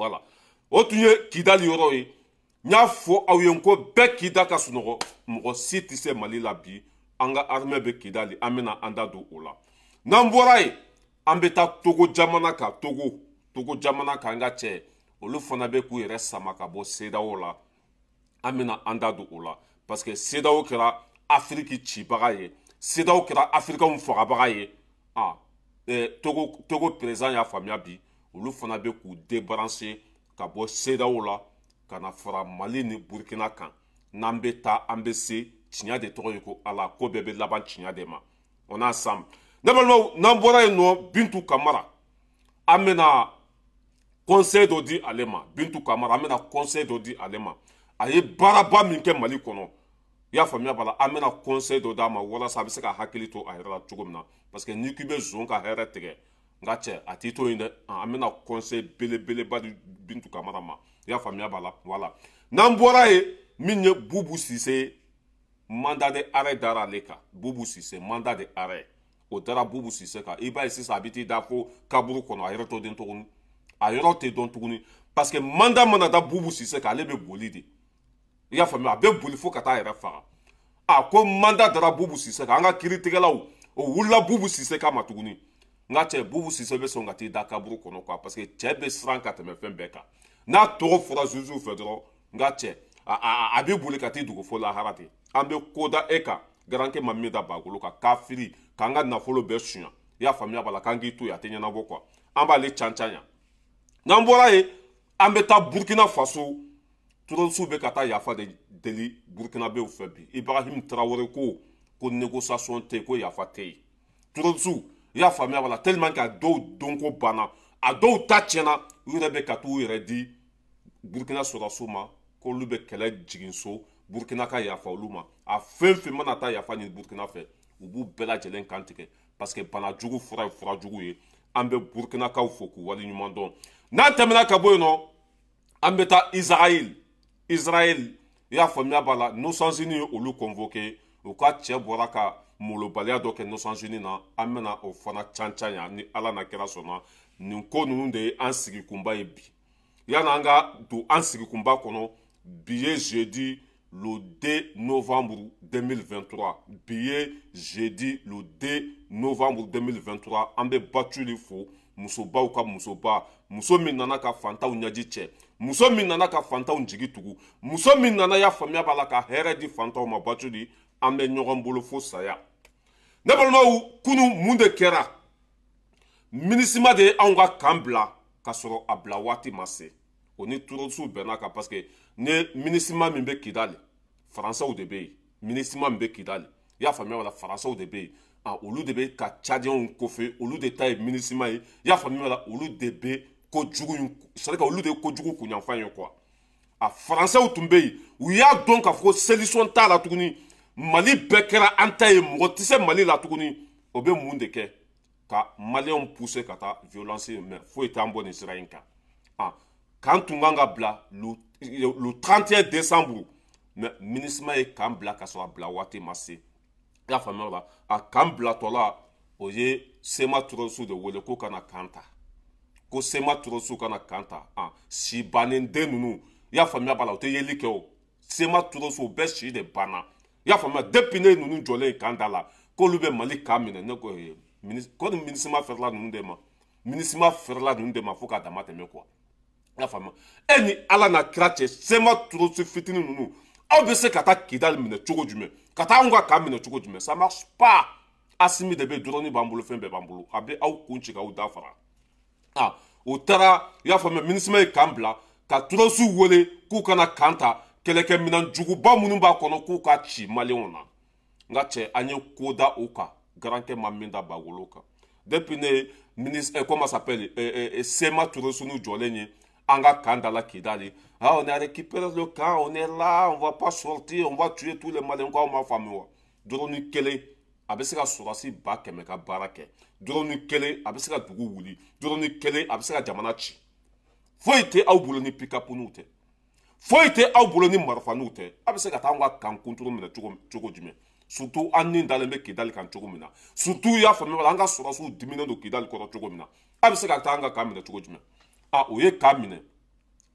Voilà. O tun ye Kidali yɔrɔ ye. N y'a fɔ aw ye ko bɛɛ Kida ka sunɔgɔ mɔgɔ si tɛ se Mali la bi an ka armée bɛ Kidali an bɛna an da don o la. N'an bɔra yen an bɛ taa Togo jamana kan Togo jamana kan n ka cɛ olu fana bɛ k'u yɛrɛ sama ka bɔ CEDEAO la an bɛna an da don o la parce que CEDEAO kɛra Afiriki cibaga ye CEDEAO kɛra Afirikaw fagabaga ye Togo président y'a faamuya bi olu fana bɛ k'u débrancher ka bɔ CEDEAO la ka na fara Mali ni Burkina kan n'an bɛ taa an bɛ se tiɲɛ de tɔgɔ ye ko Ala ko bɛɛ bɛ laban tiɲɛ de ma on a ensemble ne balimaw n'an bɔra yen nɔ Bintu Kamara an bɛna conseil dɔ di ale ma Bintu Kamara an bɛna conseil dɔ di ale ma a ye baaraba min kɛ Mali kɔnɔ i y'a faamuya b'a la an bɛna conseil dɔ d'a ma walasa a bɛ se ka hakili to a yɛrɛ la cogo min na parce que n'i k'i bɛ zon ka hɛrɛ tigɛ n ka cɛ a t'i to yen dɛ an bɛna conseil belebeleba di Bintu Kamara ma i y'a faamuya b'a la voilà n'an bɔra yen min ye Bubu Sise mandat de arrêt dara ale kan Bubu Sise mandat de arrêt o dara Bubu Sise kan i b'a ye sisan a bɛ t'i da fo kaburu kɔnɔ a yɛrɛ t'o dɔn tuguni a yɔrɔ tɛ dɔn tuguni parce que mandat mana da Bubu Sise kan ale bɛ boli de i y'a faamuya a bɛ boli fo ka taa a yɛrɛ faga a ko mandat dara Bubu Sise kan an ka kiiritigɛlaw o wulila Bubu Sise kama tuguni n ka cɛ Bubu Sise bɛ sɔn ka t'i da kaburu kɔnɔ quoi parce que cɛ bɛ siran ka tɛmɛ fɛn bɛɛ kan n'a tɔgɔ fɔra zuzuw fɛ dɔrɔn n ka cɛ a bɛ boli ka t'i dogo fo lahara ten an bɛ ko da e kan garankɛ ma min da bagolo kan kafiri k'an ka nafolo bɛɛ suɲɛ i y'a faamuya b'a la k'an k'i to yen a tɛ ɲɛnabɔ quoi an b'ale can-can yan n'an bɔra yen an bɛ taa Burkina Faso terroriste bɛ ka taa yafa de deli Burkinabéw fɛ bi Ibrahim Traoré ko négociation tɛ yen ko yafa tɛ yen terroriste i y'a faamuya b'a la tellement que a dɔw donko banna a dɔw ta tiɲɛna u yɛrɛ bɛ ka t'u yɛrɛ di Burkina sɔrɔdasiw ma k'olu bɛ kɛlɛ jigin so Burkina ka yafa olu ma a fɛn fɛn mana taa yafa ɲini Burkina fɛ u b'u bɛɛ lajɛlen kan tigɛ parce que bana jugu fura ye fura jugu ye an bɛ Burkinakaw fo k'u waleɲuman dɔn n'an tɛmɛna ka bɔ yen nɔ an bɛ taa Israël i y'a faamuya b'a la Nations Unies ye olu convoqué u ka cɛ bɔra ka molobaliya dɔ kɛ Nations Unies na an bɛna o fana can-can yan ni Ala na kɛra sɔnna nin ko ninnu de ye an sigi kunba ye bi yan'an ka don an sigi kunba kɔnɔ bi ye jeudi le 2 novembre 2023 bi ye jeudi le 2 novembre 2023 an bɛ Batuli fo musobaw ka musoba muso min nana ka fantaw ɲɛji cɛ muso min nana ka fantaw jigi tugu muso min nana y'a faamuya b'a la ka hɛrɛ di fantaw ma Batuli an bɛ ɲɔgɔn bolo fo saya ne balimaw kunu mun de kɛra MINUSMA de ye anw ka kan bila ka sɔrɔ a bila waati ma se o ni terroriste bɛnna kan parce que ni MINUSMA min bɛ Kidali Faransɛw de bɛ yen MINUSMA min bɛ Kidali i y'a faamuya wala Faransɛw de bɛ yen olu de bɛ ka Tchadiens kɔfɛ olu de ta ye MINUSMA ye i y'a faamuya wala olu de bɛ kojugu in c'est à dire que olu de ye kojugu kunyanfan ye quoi a Faransɛw tun bɛ yen u y'a dɔn k'a fɔ ko solution t'a la tuguni Mali bɛɛ kɛra an ta ye mɔgɔ tɛ se Mali la tuguni o bɛ mun de kɛ ka Maliens pousser ka taa violence mais foyi t'an bɔ nin sira in kan k'an tun kan ka bila le 31 décembre mais MINUSMA ye k'an bila ka sɔrɔ a bila waati ma se i y'a faamuya o la a k'an bilatɔ la o ye Sema terroriste de wele ko kana kan ta ko Sema terroriste kana kan ta si bannen den ninnu i y'a faamuya b'a la o tɛ yeli kɛ o Sema terroriste o bɛɛ si de banna i y'a faamuya depuis ne ninnu jɔlen kan da la k'olu bɛ Mali kan minɛ ne ko ko ni MINUSMA fɛrɛla ninnu de ma MINUSMA fɛrɛla ninnu de ma fo k'a dama tɛmɛ quoi i y'a faamuya e ni Ala na kira cɛ Sema terroriste fitinin ninnu aw bɛ se ka taa Kidali minɛ cogo jumɛn ka taa anw ka kan minɛ cogo jumɛn ça marche pas Asimi de bɛ drone b'an bolo fɛn bɛɛ b'an bolo a bɛ aw kun ci k'aw da fara o taara i y'a faamuya MINUSMA ye kan bila ka terroriste wele k'u kana kan ta kɛlɛkɛminɛn juguba minnu b'a kɔnɔ k'u ka ci Maliens na n ka cɛ an ye ko da o kan garankɛ ma min da bagolo kan depuis ne comment ça s'appelle Sema terroriste nu jɔlen ye an ka kan da la Kidali on a récupéré le camp on est là on va pas sortir on va tuer tous les Maliens k'aw ma faamu wa drone kelen a bɛ se ka sɔrɔdasi 100 ka baara kɛ drone kelen a bɛ se ka dugu wuli drone kelen a bɛ se ka jamana ci foyi tɛ aw bolo ni pick-up-n'u tɛ foyi tɛ aw bolo ni marifaninw tɛ a bɛ se ka taa an ka kan contrôle minɛ cogo jumɛn surtout an ni dalen bɛ Kidali kan cogo min na surtout i y'a faamuya an ka sɔrɔdasiw diminen don Kidali kɔrɔ cogo min na a bɛ se ka taa an ka kan minɛ cogo jumɛn o ye kan minɛ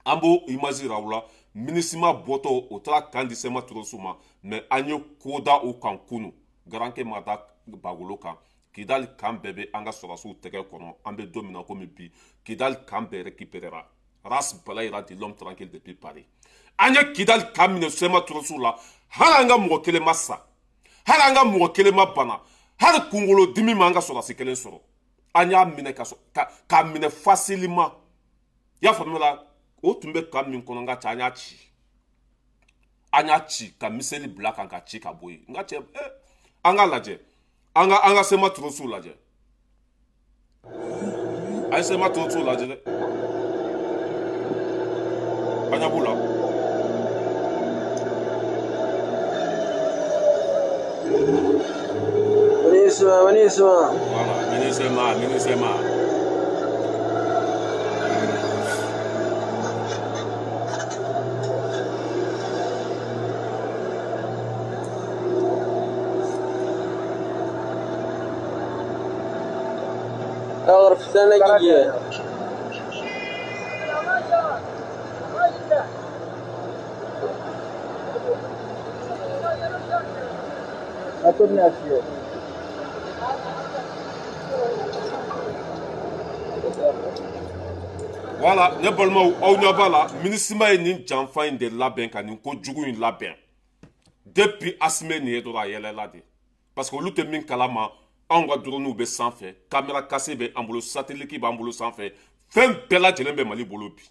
Ambo imagine Raoula, Minisima Boto, au tra Kandisema Turosuma, mais Agno Koda ou Kankunu, Garanke Mada Bagoloka, Kidal Kambebe Anga Sorasu Teke Kono, Ambe Domina comme Bi, Kidal Kambe récupérera. Ras Balaïra de l'homme tranquille depuis Paris. Anya Kidal Kamine Sema Turosula, Haranga Mwokele Massa, Haranga Mwokele Mabana, Har Kungolo Dimi Manga Sorasi Kelen Soro. Anya Mine Kamine facilement. Ya famila. O tumbe kam min kono nga anya chi ka miseli black an ka chi ka boy nga che anga laje anga sema trosu laje ay sema trosu laje anya bula Buenísima. Voilà, minisema. أغرب سنة جديدة. أتوني أشياء. Voilà, ne balma ou nyabala, minisima yi ni janfa in de labɛn ka nin ko jugu in labɛn. Depuis Asime ni edo la yɛlɛla de. Parce que olu tɛ min kalama, anw ka drones bɛ sanfɛ, caméra cassée bɛ an bolo, satellite b'an bolo sanfɛ, fɛn bɛɛ lajɛlen bɛ Mali bolo bi.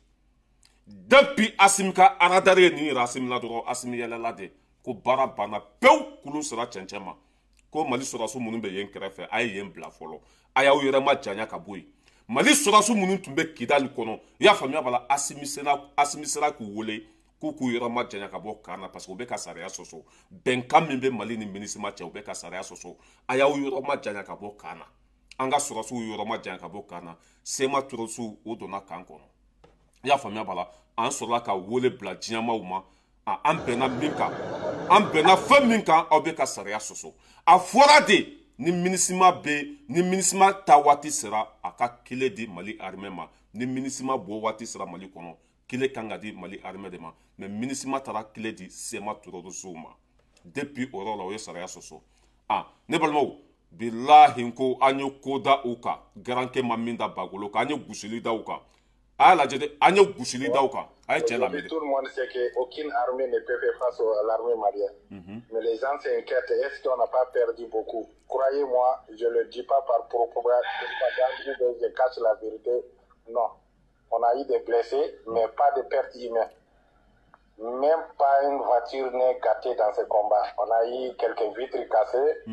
Depuis Asime ka radar ye nin yira Asime la dɔrɔn, Asime yɛlɛla de. Ko baara banna pewu, kulun sera cɛncɛn ma. Ko Mali sɔrɔdasiw minnu bɛ yen kɛrɛfɛ, a ye yen bila fɔlɔ. A y'aw yɛrɛ ma janya ka bɔ yen. Mali sɔrɔdasiw minnu tun bɛ Kidali kɔnɔ, i y'a faamuya bala, Asimi sera k'u wele k'u yɛrɛ ma janya ka bɔ kan na parce que u bɛ ka sariya sɔsɔ. Bɛnkan min bɛ Mali ni MINUSMA cɛ, u bɛ ka sariya sɔsɔ. A y'aw yɔrɔ ma janya ka bɔ kan na. An ka sɔrɔdasiw yɔrɔ ma janya ka bɔ kan na. Sema Turosiw o donna kan kɔnɔ. I y'a faamuya bala, an sɔrɔla ka wele bila diɲɛmaw ma. An bɛnna min kan, an bɛnna fɛn min kan, aw bɛ ka sariya sɔsɔ. A fɔra de ni MINUSMA ta waati sera a ka kile di Mali armée ma, ni MINUSMA bɔ waati sera Mali kɔnɔ kile kan ka di Mali armée de ma, mais MINUSMA taara kile di Sema Turosiw ma. Depuis o yɔrɔ la o ye sariya sɔsɔ. Ne balimaw, bilahi ko an ye ko da u kan, garankɛ ma min da bagolo kan, an ye gosili da u kan. A y'a lajɛ dɛ, an ye gosili da u kan, a ye cɛ lamɛn. Tout le monde sait qu'aucune armée ne peut faire face à l'armée malienne. Mais les gens s'inquiètent, est-ce qu'on n'a pas perdu beaucoup? Croyez-moi, je ne le dis pas par propagande, je cache la vérité. Non. On a eu des blessés, mais pas de pertes humaines. Même pas une voiture n'est gâtée dans ce combat. On a eu quelques vitres cassées,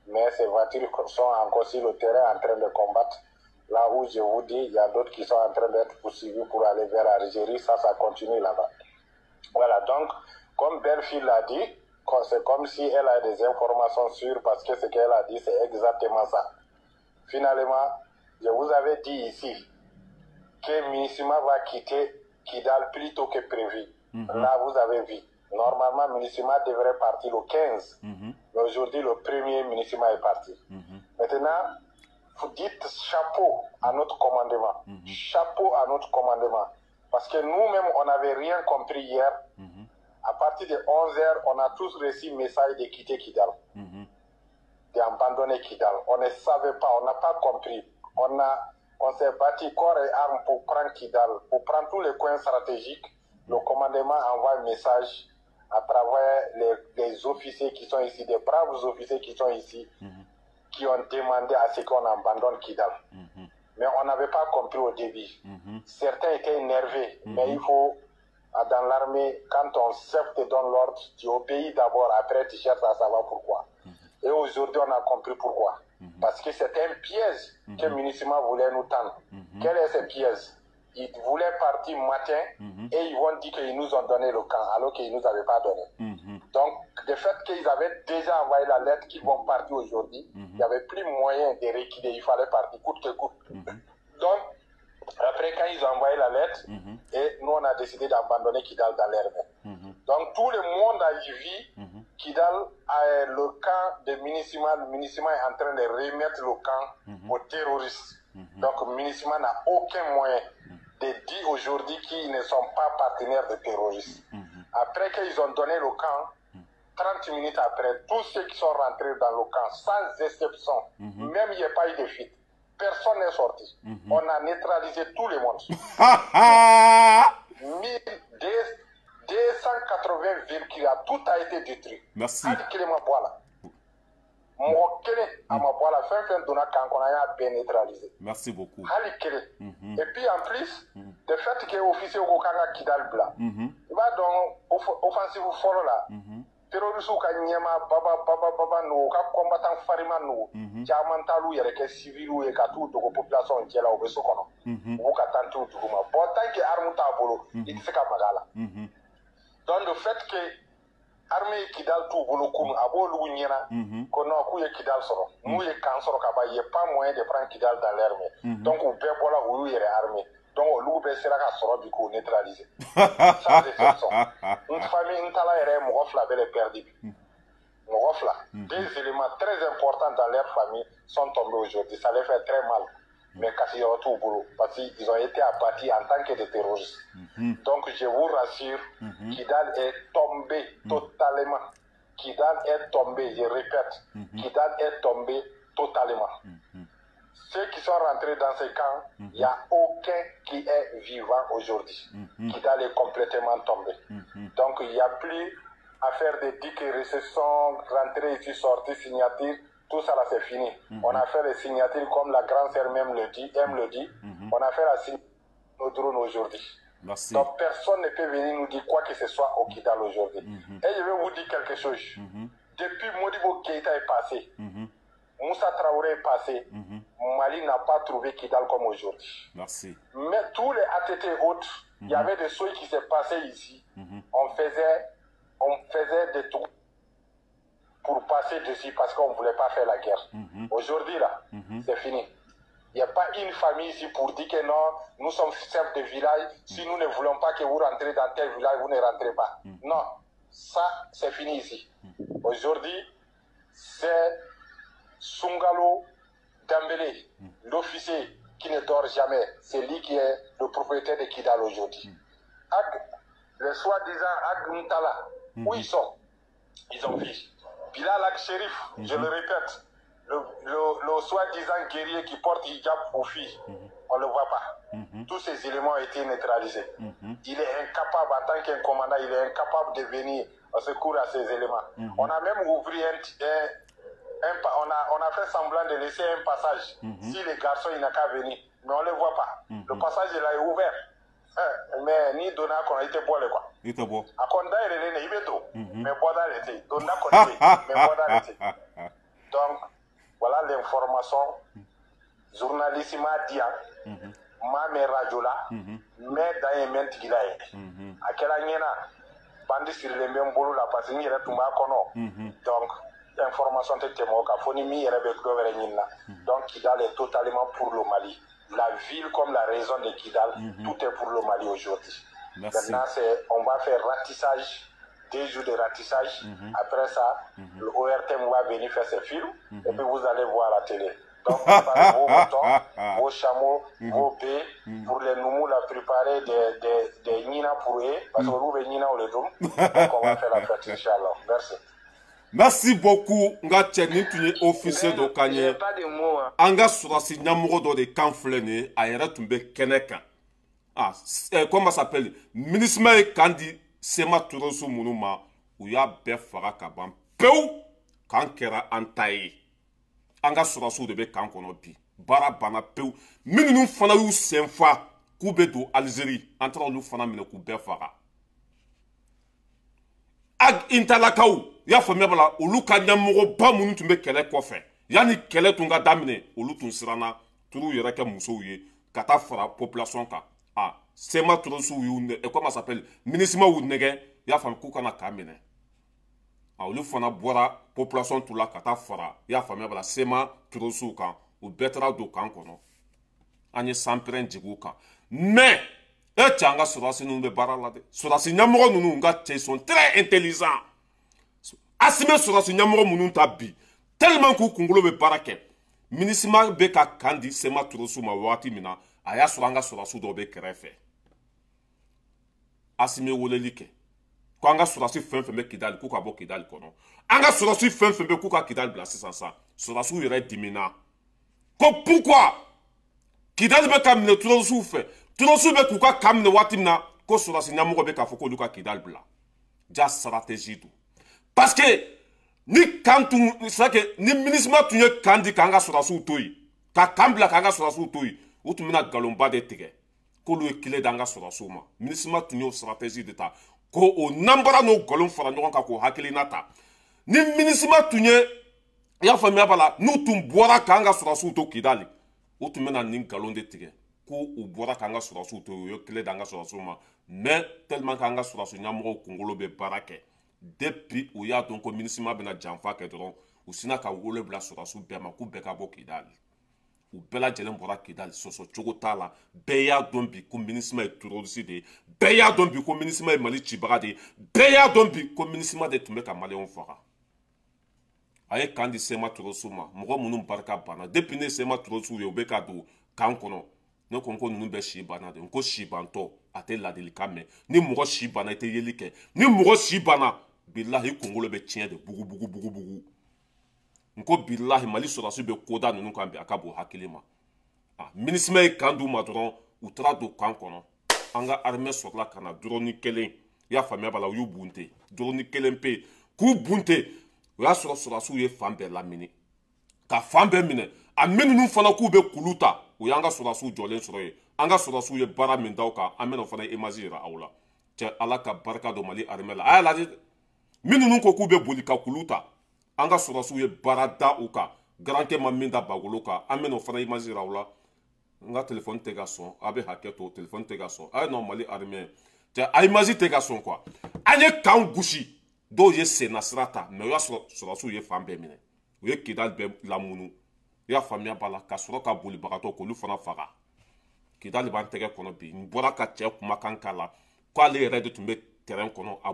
mais ces voitures sont encore sur le terrain en train de combattre. Là où je vous dis, il y a d'autres qui sont en train d'être poursuivis pour aller vers l'Algérie. Ça continue là-bas. Voilà, donc, comme Belle-Fille l'a dit, c'est comme si elle a des informations sûres parce que ce qu'elle a dit, c'est exactement ça. Finalement, je vous avais dit ici que MINUSMA va quitter Kidal plus tôt que prévu. Là, vous avez vu. Normalement, MINUSMA devrait partir le 15. Mais aujourd'hui, le premier MINUSMA est parti. Maintenant, vous dites chapeau à notre commandement. Chapeau à notre commandement. Parce que nous-mêmes, on n'avait rien compris hier. À partir de 11h, on a tous reçu message de quitter Kidal. D'abandonner Kidal. On ne savait pas, on n'a pas compris. On s'est battu corps et âme pour prendre Kidal, pour prendre tous les coins stratégiques. Le commandement envoie un message à travers les officiers qui sont ici, des braves officiers qui sont ici, qui ont demandé à ce qu'on abandonne Kidal. Mais on n'avait pas compris au début. Certains étaient énervés, mais il faut, dans l'armée, quand ton chef te donne l'ordre, tu obéis d'abord, après tu cherches à savoir pourquoi. Et aujourd'hui, on a compris pourquoi. Parce que c'était un piège que MINUSMA voulait nous tendre. Quel est ce piège? Ils voulaient partir matin et ils vont dire qu'ils nous ont donné le camp alors qu'ils ne nous avaient pas donné. Donc, le fait qu'ils avaient déjà envoyé la lettre qu'ils vont partir aujourd'hui, il n'y avait plus moyen de reculer, il fallait partir coûte que coûte. Donc, après quand ils ont envoyé la lettre, et nous on a décidé d'abandonner Kidal dans l'herbe. Donc tout le monde a vu Kidal, le camp de MINUSMA, le MINUSMA est en train de remettre le camp aux terroristes. Donc MINUSMA n'a aucun moyen dit aujourd'hui qu'ils ne sont pas partenaires de terroristes. Après qu'ils ont donné le camp, 30 minutes après, tous ceux qui sont rentrés dans le camp, sans exception, même il n'y a pas eu de fuite, personne n'est sorti. On a neutralisé tout le monde. 280 véhicules, tout a été détruit. Merci. Merci beaucoup. Et puis en plus, le fait que l'officier Okanga Kidal Bla, il va donc offensive follow là. Terroristes ka nyema baba no ka combattant farima no jamantalu yere ke civilu e ka tout de population qui est là au beso kono ou ka tantu duguma bon tant que arme ta bolo il se ka magala donc le fait que armée Kidal tout bolo kum abolu nyena kono ku ye Kidal soro mu ye kan soro ka ba ye pas moyen de prendre Kidal dans l'armée donc ou be bola ou yere armée donc l'ou be sera ka soro bi ko neutraliser sans exception une famille une tala yere mo fla bele perdu mo fla des éléments très importants dans leur famille sont tombés aujourd'hui ça les fait très mal mais kasi yo tout boulot parce qu'ils ont été abattus en tant que des terroristes donc je vous rassure Kidal est tombé totalement Kidal est tombé je répète Kidal est tombé totalement. Ceux qui sont rentrés dans ces camps, il n'y a aucun qui est vivant aujourd'hui. Kidal est complètement tombé. Donc il n'y a plus à faire des dits et récessions, rentrer ici, sortir, signature. Tout ça là c'est fini. On a fait les signatures comme la grande sœur même le dit, On a fait la signature nos drones aujourd'hui. Merci. Donc personne ne peut venir nous dire quoi que ce soit au Kidal aujourd'hui. Et je vais vous dire quelque chose. Depuis Modibo Keïta est passé, Moussa Traoré est passé, Mali n'a pas trouvé Kidal comme aujourd'hui. Merci. Mais tous les ATT autres, il y avait des choses qui s'est passé ici. On faisait des tours pour passer dessus parce qu'on ne voulait pas faire la guerre. Aujourd'hui, là, c'est fini. Il n'y a pas une famille ici pour dire que non, nous sommes chefs de village. Si nous ne voulons pas que vous rentrez dans tel village, vous ne rentrez pas. Non, ça, c'est fini ici. Aujourd'hui, c'est Sungalo Dambélé, l'officier qui ne dort jamais. C'est lui qui est le propriétaire de Kidal aujourd'hui. Les soi-disant Ag Mtala, où ils sont? Ils ont vu. Bilal Ag Sherif, je le répète, le soi-disant guerrier qui porte hijab aux filles, on ne le voit pas. Tous ces éléments ont été neutralisés. Il est incapable, en tant qu'un commandant, il est incapable de venir au secours à ces éléments. On a même ouvert on a fait semblant de laisser un passage. Si les garçons, ils n'ont qu'à venir. Mais on ne les voit pas. Le passage là est ouvert. Mais ni donna qu'on a été boire quoi. Il était beau. A Konda il est né, il est tout. Mais boire dans l'été. Donna qu'on mais boire dans l'été. Donc, voilà l'information. Journaliste m'a dit, ma mère radio là, mais dans un moment qui l'a été. À quelle année là, bandi sur les mêmes boulots là, parce qu'il y a tout ma kono. Donc, l'information était moka. Fonimi est donc Kidal est totalement pour le Mali. La ville comme la raison de Kidal, tout est pour le Mali aujourd'hui. Maintenant, on va faire ratissage, 2 jours de ratissage. Après ça, le ORTM va venir faire ses films et puis vous allez voir la télé. Donc, préparez vos moutons, vos chameaux, vos baies, pour les noumous, la préparer des nina pour eux, parce que vous, les nina, on les donne. Donc, on va faire la fête, Inch'Allah. Merci. Merci beaucoup. Nga tcheni tunye officier do kanye. Anga surasi nyamogo do de kanflene ayera tumbe keneka. Ah, comment ça s'appelle? Ministre kandi sema turosu munuma uya be fara kaban. Peu kankera antaye. Anga surasu de be kankono bi. Bara bana peu. Minnu fana yu senfa kube do Algérie. Antra lu fana mine ku be fara. Ag intalakaw ya fami bala olu ka nyamogo ba munu tumbe kele kofe yani kele tunga damine olu tun sirana turu yere ke muso ye kata fara population ka ah sema turu su yu e comment s'appelle ministre wu nege ya fami ku kana kamine ah olu fana bora population tula kata fara ya fami bala sema turu su kan u betra do kan kono ani sampren jiguka mais et tchanga surasi nous be baralade surasi nyamogo nunu nga ils sont très intelligents. Asime surasi nyamogo munu tabi tellement ku kungulo be barake ministre be ka kandi sema turosu ma wati mina a y'a sɔrɔ an ka sɔrɔdasiw dɔw bɛ kɛrɛfɛ Asimi weleli kɛ ko an ka sɔrɔdasi fɛn fɛn bɛ Kidali k'u ka bɔ Kidali kɔnɔ an ka sɔrɔdasi fɛn fɛn bɛ k'u ka Kidali bila sisan sa sɔrɔdasiw yɛrɛ dimina ko pourquoi Kidali bɛ ka minɛ terrorisiw fɛ terrorisiw bɛ k'u ka kan minɛ waati min na ko sɔrɔdasi ɲɛmɔgɔ bɛ k'a fɔ k'olu ka Kidali bila ja stratégie don parce que ni kan tun c'est que ni MINUSMA tun ye kan di k'an ka sɔrɔdasiw to yen ka kan bila k'an ka sɔrɔdasiw to yen u tun bɛna nkalonba de tigɛ k'olu ye kile d'an ka sɔrɔdasiw ma MINUSMA tun y'o stratégie de ta ko o nanbara n'o nkalon fara ɲɔgɔn kan k'o hakilina ta ni MINUSMA tun ye i y'a faamuya b'a la n'u tun bɔra k'an ka sɔrɔdasiw to Kidali u tun bɛna nin nkalon de tigɛ ko u bɔra k'an ka sɔrɔdasiw to yen u ye kile d'an ka sɔrɔdasiw ma mais tellement k'an ka sɔrɔdasi ɲɛmɔgɔw kunkolo bɛ baara kɛ depuis u y'a dɔn ko MINUSMA bɛna janfa kɛ dɔrɔn u sina ka wolo bila sɔrɔdasiw bɛɛ ma k'u bɛɛ ka bɔ Kidali u bɛɛ lajɛlen bɔra Kidali sɔsɔ cogo t'a la bɛɛ y'a dɔn bi ko MINUSMA ye terroriste de ye bɛɛ y'a dɔn bi ko MINUSMA ye Mali cibaga de ye bɛɛ y'a dɔn bi ko MINUSMA de tun bɛ ka maliyɛnw faga a ye kan di Sema terroriste ma mɔgɔ minnu barika banna depuis ne Sema terroriste ye u bɛ ka don kan kɔnɔ ne ko n ko ninnu bɛ si banna de n ko si bantɔ a tɛ ladilikan mɛn ni mɔgɔ si banna i tɛ yeli kɛ ni mɔgɔ si banna bilahi kunkolo bɛ tiɲɛ de bugu bugu bugu bugu n ko bilahi Mali sɔrɔdasi bɛ koda ninnu kan bi a ka bon hakili ma MINUSMA ye kan d'u ma dɔrɔn u taara don kan kɔnɔ an ka armée sɔrɔla ka na drone kelen i y'a faamuya b'a la u y'u bunte drone kelen pe yen k'u bunte o y'a sɔrɔ sɔrɔdasiw ye fan bɛɛ lamini ka fan bɛɛ minɛ a minnu fana k'u bɛ kulu ta o y'an ka sɔrɔdasiw jɔlen sɔrɔ yen an ka sɔrɔdasiw ye baara min da o kan an bɛna o fana image yira aw la cɛ Ala ka barika don Mali armée la a y'a lajɛ minnu ko k'u bɛ boli ka kulu ta an ka sɔrɔdasiw ye baara da u kan garankɛ ma min da bagolo kan an bɛna o fana image yira aw la n ka téléphone tɛ ka sɔn a bɛ hakɛ to téléphone tɛ ka sɔn a ye non Mali armée cɛ a image tɛ ka sɔn quoi an ye kan gosi dɔw ye sen na sira ta mais o y'a sɔrɔ sɔrɔdasiw ye fan bɛɛ minɛ u ye Kidali bɛɛ lamunu i y'a faamuya b'a la ka sɔrɔ ka bolibagatɔ k'olu fana faga Kidali b'an tɛgɛ kɔnɔ bi n bɔra ka cɛ kumakan k'a la k'ale yɛrɛ de tun bɛ terrain kɔnɔ a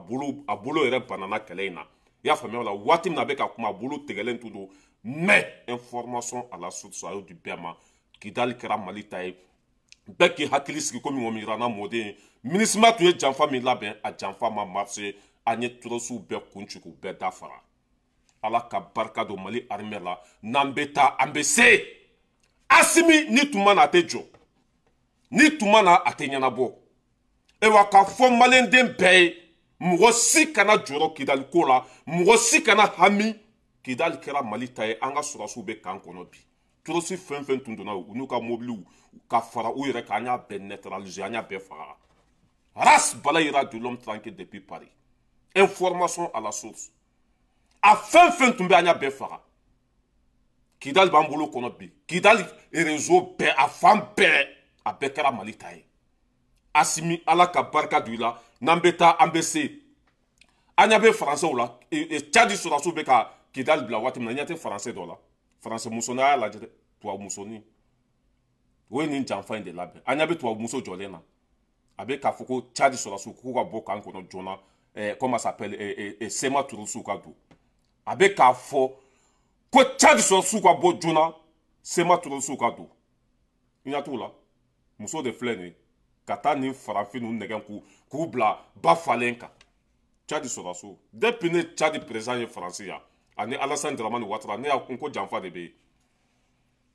bolo yɛrɛ banana kɛlɛ in na i y'a faamuya la waati min na a bɛ ka kuma a bolo tigɛlen tun don mais information à la source a y'o di bɛɛ ma Kidali kɛra Mali ta ye bɛɛ k'i hakili sigi komi ŋɔmi jirana mɔden ye MINUSMA tun ye janfa min labɛn a janfa ma marché an ye terrorisiw bɛɛ kun ci k'u bɛɛ dafara Ala ka barika don Mali armée la n'an bɛ taa an bɛ se Asimi ni tuma na a tɛ jɔ ni tuma na a tɛ ɲɛnabɔ wa ka fɔ maliyɛnden bɛɛ ye mɔgɔ si kana jɔrɔ Kidali ko la mɔgɔ si kana hami Kidali kɛra Mali ta ye an ka sɔrɔdasiw bɛ kan kɔnɔ bi terroriste fɛn fɛn tun donna u n'u ka mobiliw ka fara u yɛrɛ kan an y'a bɛɛ neutraliser an y'a bɛɛ faga race balayira de l'homme tranquille depuis Paris information à la source a fɛn fɛn tun bɛ an y'a bɛɛ faga Kidali b'an bolo kɔnɔ bi Kidali réseau bɛɛ a fan bɛɛ a bɛɛ kɛra Mali ta ye Asimi Ala ka barika don i la n'an bɛ taa an bɛ se an ɲɛ bɛ faransɛw la Tchadi sɔrɔdasiw bɛ ka Kidali bila waati min na ɲɛ tɛ faransɛ dɔ la faransɛ musonin a y'a lajɛ dɛ tubabu musonin o ye nin janfa in de labɛn an ɲɛ bɛ tubabu muso jɔlen na a bɛ k'a fɔ ko Tchadi sɔrɔdasiw k'u ka bɔ kan kɔnɔ joona comment ça s'appelle Sema terrorisiw ka don a bɛ k'a fɔ ko Tchadi sɔrɔdasiw ka bɔ joona Sema terrorisiw ka don i ɲɛ t'u la muso de filɛ nin ye ka taa nin farafin ninnu nɛgɛn k'u bila ba falen kan Tchadi sɔrɔdasiw depuis ne Tchadi président ye faransi yan ani Alassane Dramane Ouattara ne y'a n ko janfa de bɛ yen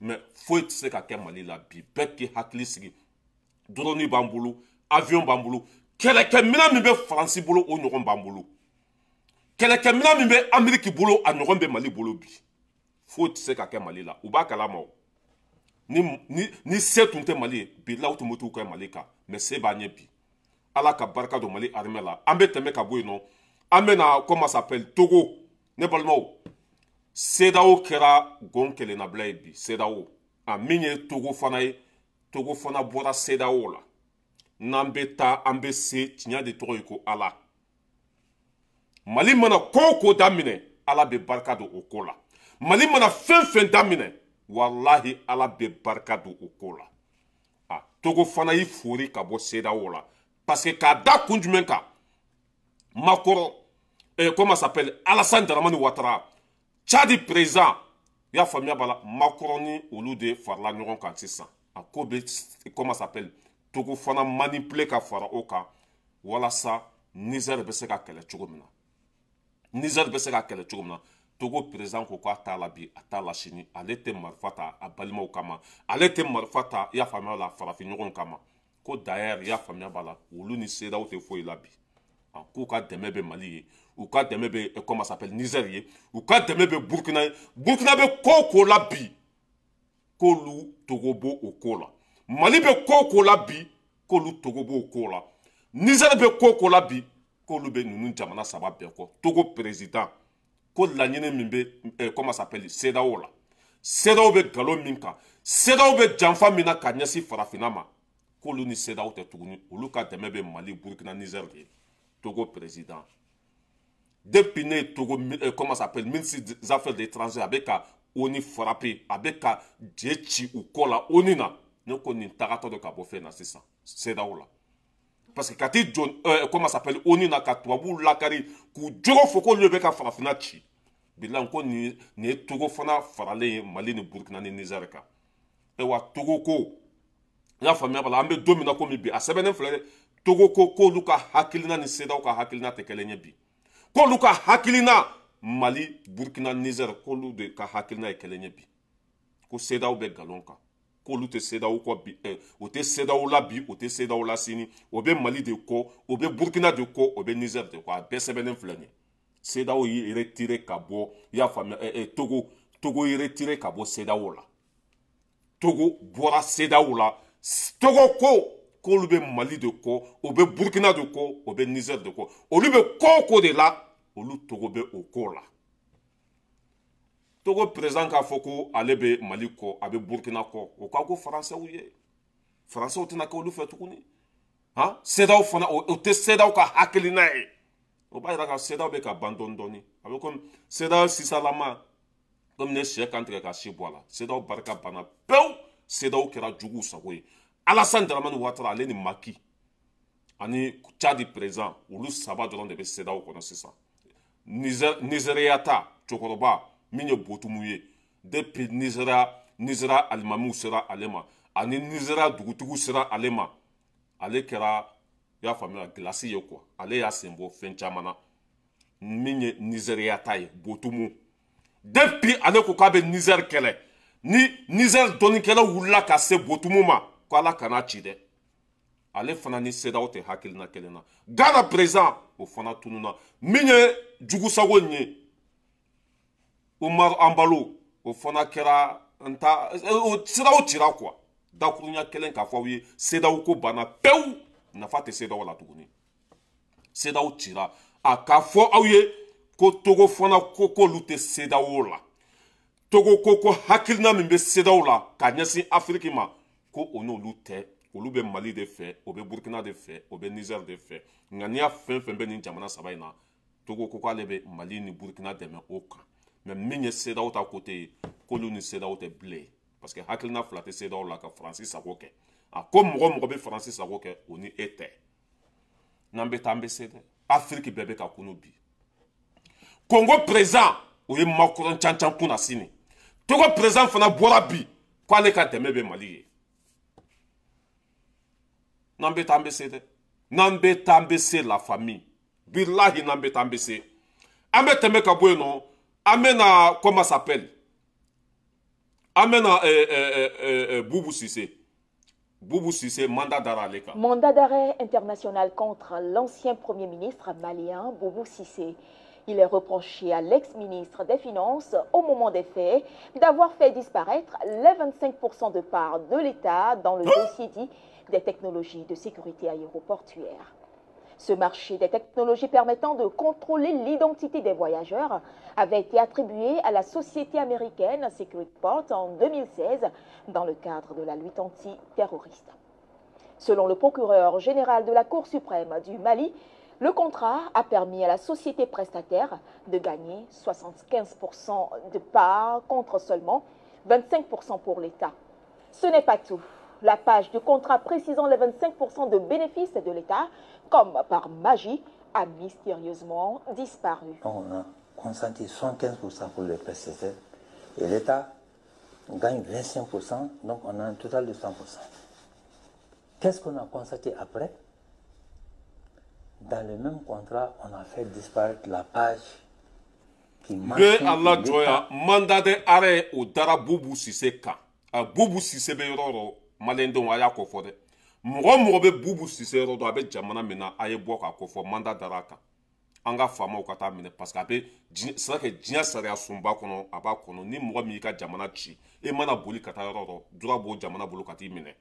mais foyi tɛ se ka kɛ Mali la bi bɛɛ k'i hakili sigi drone b'an bolo avion b'an bolo kɛlɛkɛminɛn min bɛ faransi bolo o ɲɔgɔn b'an bolo kɛlɛkɛminɛn min bɛ Amérique bolo a ɲɔgɔn bɛ Mali bolo bi foyi tɛ se ka kɛ Mali la u b'a kalama o ni se tun tɛ Mali ye bilahi u tun bɛ t'u kɛ Mali kan mais se b'an ɲɛ bi Ala ka barika don Mali armée la an bɛ tɛmɛ ka bɔ yen nɔ an bɛ na comment ça s'appelle Togo ne balimaw CEDEAO kɛra gon kelennabila ye bi CEDEAO a min ye Togo fana ye Togo fana bɔra CEDEAO la n'an bɛ taa an bɛ se tiɲɛ de tɔgɔ ye ko Ala Mali mana ko o ko daminɛ Ala bɛ barika don o ko la Mali mana fɛn fɛn daminɛ wallahi Ala bɛ barika don o ko la Togo fana y'i fori ka bɔ CEDEAO la parce que k'a da kun jumɛn kan Macron comment ça s'appelle Alassane Dramane Ouattara Tchadi président i y'a faamuya b'a la Macron ni olu de farala ɲɔgɔn kan sisan a ko bɛ comment s'appelle Togo fana manipuler ka fara o kan walasa Niger bɛ se ka kɛlɛ cogo min na Niger bɛ se ka kɛlɛ cogo min na Togo président ko k'a t'a la bi a t'a la sini ale tɛ marifa ta a balimaw kama ale tɛ marifa ta i y'a faamuya la farafinɲɔgɔnw kama ko d'ailleurs i y'a faamuya b'a la olu ni CEDEAO tɛ foyi la bi k'u ka dɛmɛ bɛ Mali ye u ka dɛmɛ bɛ comment s'appelle Niger ye u ka dɛmɛ bɛ Burkina ye Burkina bɛ ko o ko la bi k'olu Togo b'o o ko la Mali bɛ ko o ko la bi k'olu Togo b'o ko la Niger bɛ ko o ko la bi k'olu bɛ ninnu jamana saba bɛɛ kɔ Togo président ko laɲini min bɛ comment s'appelle CEDEAO la CEDEAO bɛ nkalon min kan CEDEAO bɛ janfa min na ka ɲɛsin farafinna ma k'olu ni CEDEAO tɛ tuguni olu ka dɛmɛ bɛ Mali Burkina Niger de ye Togo président depuis ne ye Togo comment s'appelle ministre des affaires étrangères a bɛ ka ONU frappé a bɛ ka je ci u kɔ la ONU na ne ko nin tagatɔ de ka bɔ fɛn na sisan CEDEAO la parce que ka t'i jɔ comment s'appelle ONU na ka tubabuw lakari k'u jogo fɔ k'olu bɛ ka farafinna ci bilan ko nin ye Togo fana faralen ye Mali ni Burkina ni Niger kan wa Togo ko n y'a faamuya bala an bɛ don min na komi bi a sɛbɛnnen filɛ dɛ Togo ko k'olu ka hakilina ni CEDEAO ka hakilina tɛ kelen ye bi k'olu ka hakilina Mali Burkina Niger k'olu de ka hakilina ye kelen ye bi ko CEDEAO bɛ nkalon kan k'olu tɛ CEDEAO kɔ bi o tɛ CEDEAO la bi o tɛ CEDEAO la sini o bɛ Mali de kɔ o bɛ Burkina de kɔ o bɛ Niger de kɔ a bɛɛ sɛbɛnnen filɛ nin ye CEDEAO y'i retiré ka bɔ i y'a faamuya Togo y'i retiré ka bɔ CEDEAO la Togo bɔra CEDEAO la Togo ko k'olu bɛ Mali de kɔ o bɛ Burkina de kɔ o bɛ Niger de kɔ olu bɛ ko o ko de la olu Togo bɛ o ko la Togo président k'a fɔ ko ale bɛ Mali kɔ a bɛ Burkina kɔ o ka ko faransɛw ye faransɛw tɛna kɛ olu fɛ tuguni CEDEAO fana o tɛ CEDEAO ka hakilina ye o b'a yira ka CEDEAO bɛ ka ban dɔɔni dɔɔni a bɛ komi CEDEAO sisalama komi ne sɛ kan tigɛ ka si bɔ a la CEDEAO barika banna pewu CEDEAO kɛra juguw sago ye Alassane Dramane Ouattara ale ni Macky ani Tchadi président olu saba dɔrɔn de bɛ CEDEAO kɔnɔ sisan Nizeriya ta cɛkɔrɔba min ye botumu ye depuis Nizeriya alimamiw sera ale ma ani Nizeriya dugutigiw sera ale ma ale kɛra i y'a faamuya glace ye quoi ale y'a sen bɔ fɛn caman na min ye Nizeriya ta ye botumu depuis ale ko k'a bɛ Niger kɛlɛ ni Niger dɔnnikɛlaw wulila ka se botumu ma ko ala kana ci dɛ ale fana ni CEDEAO tɛ hakilina kelen na Ghana président o fana tununa min ye jugusago in ye Umaru Ambalo o fana kɛra CEDEAO cira quoi dakurunya kelen k'a fɔ aw ye CEDEAO ko banna pewu nafa tɛ CEDEAO la tuguni CEDEAO cira a k'a fɔ aw ye ko Togo fana ko k'olu tɛ CEDEAO la Togo ko hakilina min bɛ CEDEAO la ka ɲɛsin Afiriki ma ko o n'olu tɛ olu bɛ Mali de fɛ o bɛ Burkina de fɛ o bɛ Niger de fɛ nka n'i y'a fɛn fɛn bɛ nin jamana saba in na Togo ko k'ale bɛ Mali ni Burkina dɛmɛ o kan mais min ye CEDEAO ta côté ye k'olu ni CEDEAO tɛ bilen parce que hakilina fila tɛ CEDEAO la ka Faransi sago kɛ a ko mɔgɔ mɔgɔ bɛ Faransi sago kɛ o ni e tɛ n'an bɛ taa an bɛ se dɛ Afiriki bɛɛ bɛ ka kunu bi Congo président o ye Macron cancan kunna sini Togo président fana bɔra bi k'ale ka dɛmɛ bɛ Mali ye n'an bɛ taa an bɛ se dɛ n'an bɛ taa an bɛ se la famille bilahi n'an bɛ taa an bɛ se an bɛ tɛmɛ ka bɔ yen nɔ an bɛ na comment s'appelle an bɛ na Boubou Cissé mandat d'arrêt ale kan mandat d'arrêt international contre l'ancien premier ministre malien Boubou Cissé. Il est reproché à l'ex-ministre des Finances, au moment des faits, d'avoir fait disparaître les 25% de part de l'État dans le dossier dit des technologies de sécurité aéroportuaire. Ce marché des technologies permettant de contrôler l'identité des voyageurs avait été attribué à la société américaine SecurityPort en 2016 dans le cadre de la lutte antiterroriste. Selon le procureur général de la Cour suprême du Mali, le contrat a permis à la société prestataire de gagner 75% de parts contre seulement 25% pour l'État. Ce n'est pas tout. La page du contrat précisant les 25% de bénéfices de l'État, comme par magie, a mystérieusement disparu. On a consenti 75% pour les prestataires et l'État on gagne 25%, donc on a un total de 100%. Qu'est-ce qu'on a constaté après? Dans le même contrat, on a fait disparaître la page qui mentionne Allah joya mandat de arrêt au dara Boubou Sissé ka. Boubou Sissé be yoro malendo aya ko fo de. Mo be Boubou Sissé ro do abe jamana mena aye bo ka ko fo mandat daraka. Anga fama o kata mine parce que abe c'est que dinya sare asumba kono aba kono ni mo mi ka jamana chi e mana boli kata ro dura bo jamana bolo kati mine.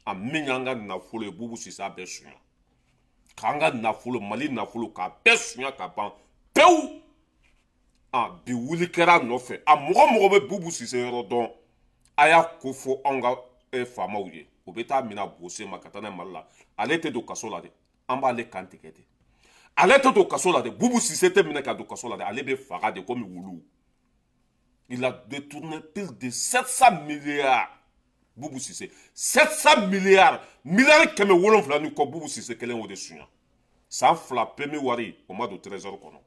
A minyanga na folo Boubou Sissé abe sunya. Kanga nafolo mali nafolo ka besunya ka ban pew bi wuli kera no fe a mogo be Boubou Sissé yoro don aya ko fo anga e fama uye o beta mina bose makatana malla ale te do kasola de amba le kantikete ale te do kasola de Boubou Sissé te mina ka do kasola de ale be faga de comme wulu. Il a détourné plus de 700 milliards. Boubou Sissé 700 milliards keme wolon fla ni ko Boubou Sissé kelen o de sunya sans fla pemi wari au mois de trésor kono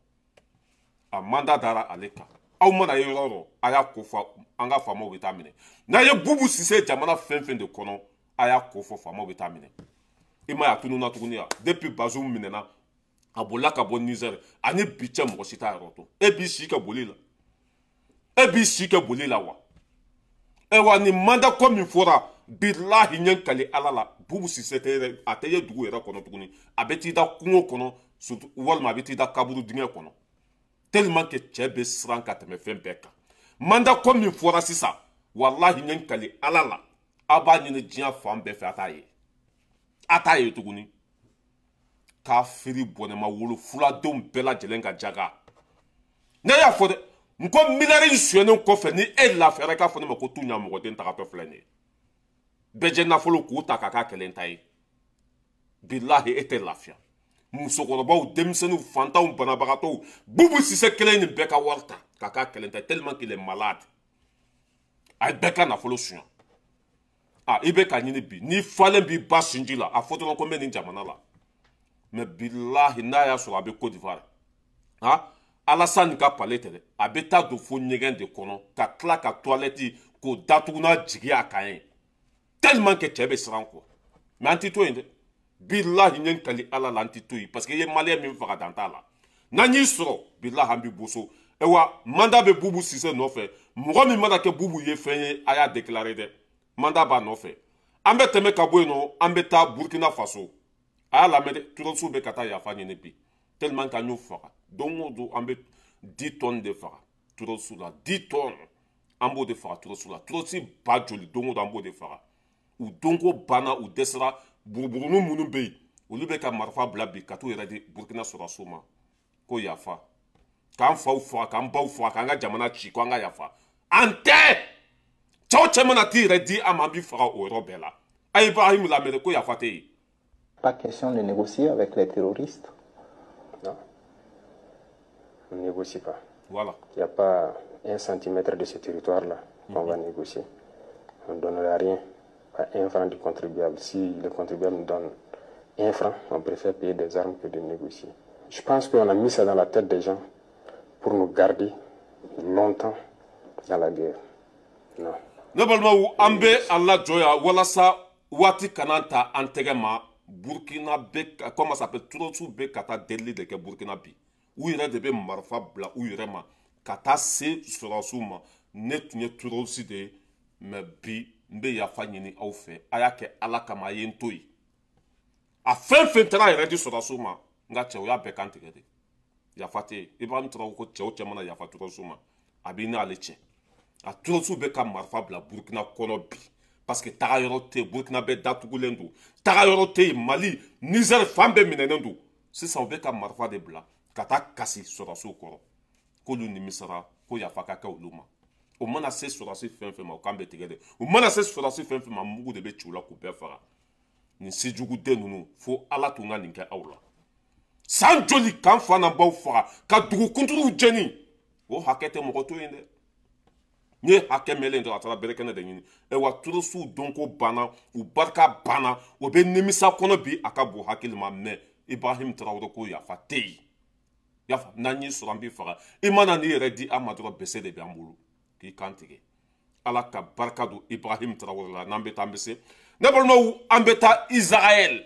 a mandat dara aleka aw mana yoro aya ko fa anga fama o vitamine na ye Boubou Sissé jamana fen de kono aya ko fo fama o vitamine ima ya tunu na tuguni ya depuis Bazoum minena abola ka bon Niger ani biche mo sita roto e bi shi ka bolila wa ewa ni manda komi fora billahi nyankali alala Boubou Sissé te ateye dugu era kono tuguni abeti da kungo kono surtout walma abeti da kaburu dinge kono tellement que chebe sranka teme fembeka manda komi fora sisa wallahi nyankali alala aba ni jiya fambe fe ataye tuguni ka firi bonema wolo fula dom bela jelenga jaga na ya fode nko milari suene ko fe ni e la fere ka fone mako tunya mo den taka to flene beje na folo ko taka ka kelentai billahi ete lafia musokoro baw demsenu fantaw banabagato Boubou Sissé kelen ni beka warta kaka kelentai tellement qu'il est malade ay beka na folo sunya ibe ka nyini bi ni falen bi basinji la a foto ko men ni jamana la mais billahi na ya so abe Côte d'Ivoire Alassane ka palette a beta do fo nyegen de kono ka kla ka toilette ko datuna jigi akayen tellement que chebe sranko mais antito inde billahi nyen kali ala lantito parce que ye malien mi faga dantala nani soro billahi ambi boso ewa manda be Boubou Sissé no fe mo mi manda ke Boubou ye fenye aya déclarer de manda ba no fe ambe teme ka boyno ambe ta Burkina Faso aya la mede tout so be kata ya fanye ne bi tellement ka nyu faga donc do ambe 10 tonnes de faga tout sous la 10 tonnes ambo de faga tout sous la tout si ba joli donc do ambo de faga ou dongo bana ou desra burburunu munu be ou libe ka marfa blabi kato iradi Burkina Sorasuma ko yafa kan fa ou fa kan ba ou fa kan ga jamana chi ko nga yafa ante chaw chemana ti iradi amambi faga o robela ay Ibrahim la mede ko yafa te. Pas question de négocier avec les terroristes. Non. On ne négocie pas. Voilà. Il n'y a pas 1 centimètre de ce territoire-là qu'on va négocier. On ne donnera rien, pas 1 franc du contribuable. Si le contribuable nous donne 1 franc, on préfère payer des armes que de négocier. Je pense qu'on a mis ça dans la tête des gens pour nous garder longtemps dans la guerre. Non. Normalement, ambe Allah joya wala sa wati kananta antegema Burkina be comment ça s'appelle tout be kata deli de ke Burkina bi où il de be marfa bla où il ma kata se surasuma net nye tout aussi de me bi mbe ya fanyini au fait aya ke ala kama yentoi a fen tra ire di surasuma nga che ya be kan tegede ya fate Ibrahim tra ko che o chemana ya fatu surasuma abina aleche a tout sous be ka marfa bla Burkina kono bi parce que Tagayorote, Burkina be datugulendo, Tagayorote, Mali, Niger, Fambe minenendo. Si ça veut ka marfa de bla, kata kasi sura sokoro. Ko lu ni misara, ko ya faka ka uluma. O mana se sura si fenfe ma o kambe tegede. O mana se sura si fenfe ma mugu de be chula ko be fara. Ni si jugu de nunu, fo ala tunga ninke awla. San joli kan fana baw fara, ka dugu kunturu jeni. O hakete mo to inde. Nye hake mele ndo atara berekene de nyini ewa turusu donko bana u barka bana o be nimisa kono bi akabu hakilima me Ibrahim Traoré ko ya fatei ya fa nanyi surambi fara imana ni redi amadro bese de biambulu ki kantige ala ka barika don Ibrahim Traoré la n'an bɛ taa an bɛ se ne balimaw an bɛ taa Israël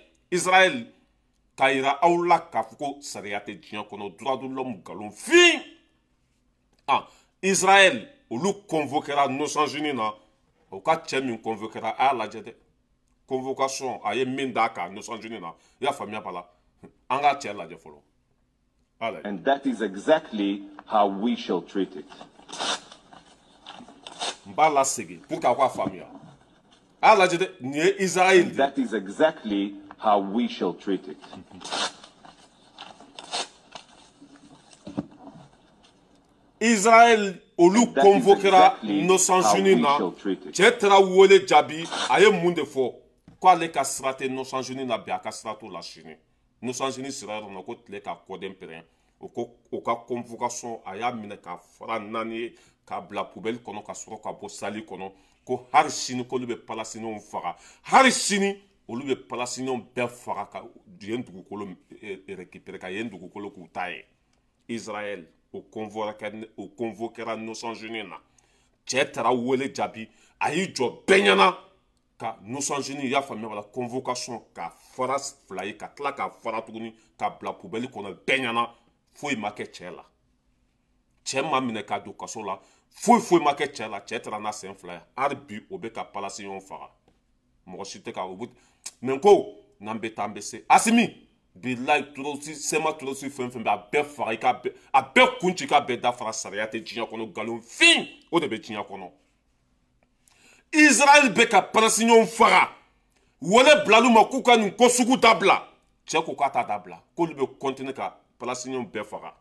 k'a yira aw la k'a fɔ ko sariya tɛ diɲɛ kɔnɔ droit de l'homme nkalon fin Israël olu convoquera Nations Unies na o ka cɛ min convoquera a y'a lajɛ dɛ convocation a ye min d'a kan Nations Unies na i y'a faamuya b'a la an k'a cɛ lajɛ fɔlɔ. And that is exactly how we shall treat it. N b'a lasegin pour k'a ko a faamuya a y'a lajɛ dɛ nin ye Israël de. That is exactly how we shall treat it. Israël olu convoquera Nations Unies na cɛ taara wele jaabi a ye mun de fɔ k'ale ka sira tɛ Nations Unies na bi a ka sira t'o la sini Nations Unies sira yɔrɔ min ko tile ka kɔden pɛrɛn o ka convocation a y'a minɛ ka fara 4 ye k'a bila poubelle kɔnɔ ka sɔrɔ ka bɔ salle kɔnɔ ko hali sini k'olu bɛ Palestiniens faga hali sini olu bɛ Palestiniens bɛɛ faga ka yen dugukolo récupérer ka yen dugukolo k'u ta ye Israël o convoquera Nations Unies na cɛ taara wele jaabi a y'i jɔ bɛɛ ɲɛna ka Nations Unies y'a faamuya wala convocation ka fara 2 ye ka tila ka fara tuguni ka bila poubelle kɔnɔ bɛɛ ɲɛna foyi ma kɛ cɛ la cɛ ma minɛ ka don kaso la foyi ma kɛ cɛ la cɛ taara n'a sen 2 ye hali bi o bɛ ka Palestiniens faga mɔgɔ si tɛ ka o mais ko n'an bɛ taa an bɛ se Asimi bilayi Torosi Sema Torosi fɛn fɛn bɛ a bɛɛ faga a bɛɛ kun ci k'a bɛɛ dafara sariya tɛ diɲɛ kɔnɔ nkalon fin o de bɛ diɲɛ kɔnɔ Israël bɛ ka Palestiniens faga wele bila olu ma k'u ka nin ko sugu dabila cɛ ko k'a t'a dabila k'olu bɛ continuer ka Palestiniens bɛɛ faga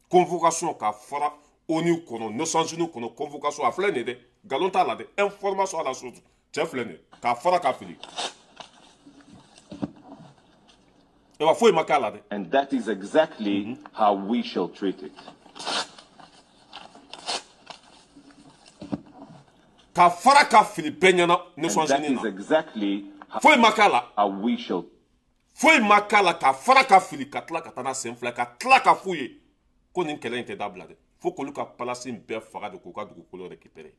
convocation ka fara ONU kɔnɔ Nations Unies kɔnɔ convocation a filɛ nin ye dɛ nkalon t'a la dɛ information à la source cɛ filɛ nin ye k'a fara k'a fili. And that is exactly how we shall treat it. Ka fara ka fili bɛɛ ɲɛna Nations Unies na. That is exactly how we shall. Foyi ma k'a la ka fara ka fili ka tila ka taa n'a sen 2 ka tila ka f'u ye ko nin kɛlɛ in tɛ dabila dɛ fo k'olu ka Palestine bɛɛ faga de k'u ka dugukolo récupérer.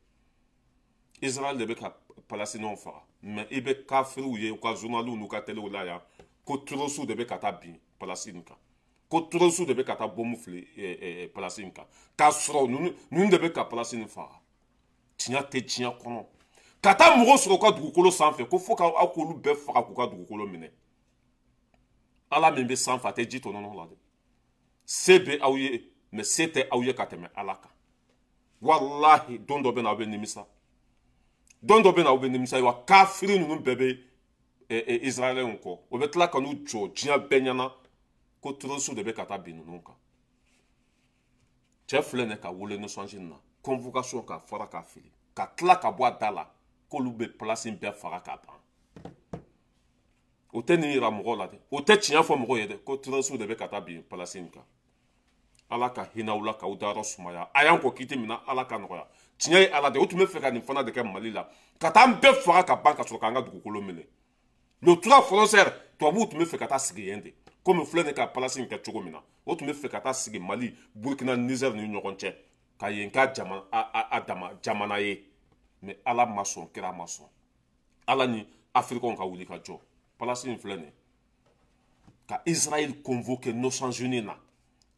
Israël de bɛ ka Palestiniens faga mais i bɛ kafiriw ye u ka journaliw n'u ka telew la yan ko Torosu de bɛ ka taa bin Palestine kan ko Torosu de bɛ ka taa bombe fili Palestine kan k'a sɔrɔ ninnu de bɛ ka Palestine faga tiɲɛ tɛ diɲɛ kɔnɔ ka taa mɔgɔw sɔrɔ u ka dugukolo sanfɛ ko fo k'aw k'olu bɛɛ faga k'u ka dugukolo minɛ Ala min bɛ sanfɛ a tɛ ji to nɔnɔ la dɛ se bɛ aw ye mais se tɛ aw ye ka tɛmɛ Ala kan walahi don dɔ bɛ na aw bɛ nimisa don dɔ bɛ na aw bɛ nimisa wa kafiri ninnu bɛɛ bɛ Israëliens kɔ o bɛ tila ka n'u jɔ diɲɛ bɛɛ ɲɛna ko Torosu de bɛ ka taa bin ninnu kan cɛ filɛ nin ka wele Nations Unies na convocation ka fara ka fili ka tila ka bɔ a da la k'olu bɛ Palestine bɛɛ faga ka ban o tɛ nin yira mɔgɔw la dɛ o tɛ tiɲɛ fɔ mɔgɔw ye dɛ ko Torosu de bɛ ka taa bin Palestine kan Ala ka hinɛ aw la k'aw dayɔrɔ sumaya a y'an kɔ kiti min na Ala ka nɔgɔya tiɲɛ ye Ala de o tun bɛ fɛ ka nin fana de kɛ Mali la ka taa an bɛɛ faga ka ban ka sɔrɔ k'an ka dugukolo minɛ le droit frontière tubabuw tun bɛ fɛ ka taa sigi yen de komi filɛ nin ka Palestine kɛ cogo min na o tun bɛ fɛ ka taa sigi Mali Burkina Niger ni ɲɔgɔn cɛ ka yen k'a jamana ye mais Ala ma sɔn kira ma sɔn Ala ni Africains ka wuli ka jɔ Palestine filɛ nin ka Israël convoquer Nations Unies na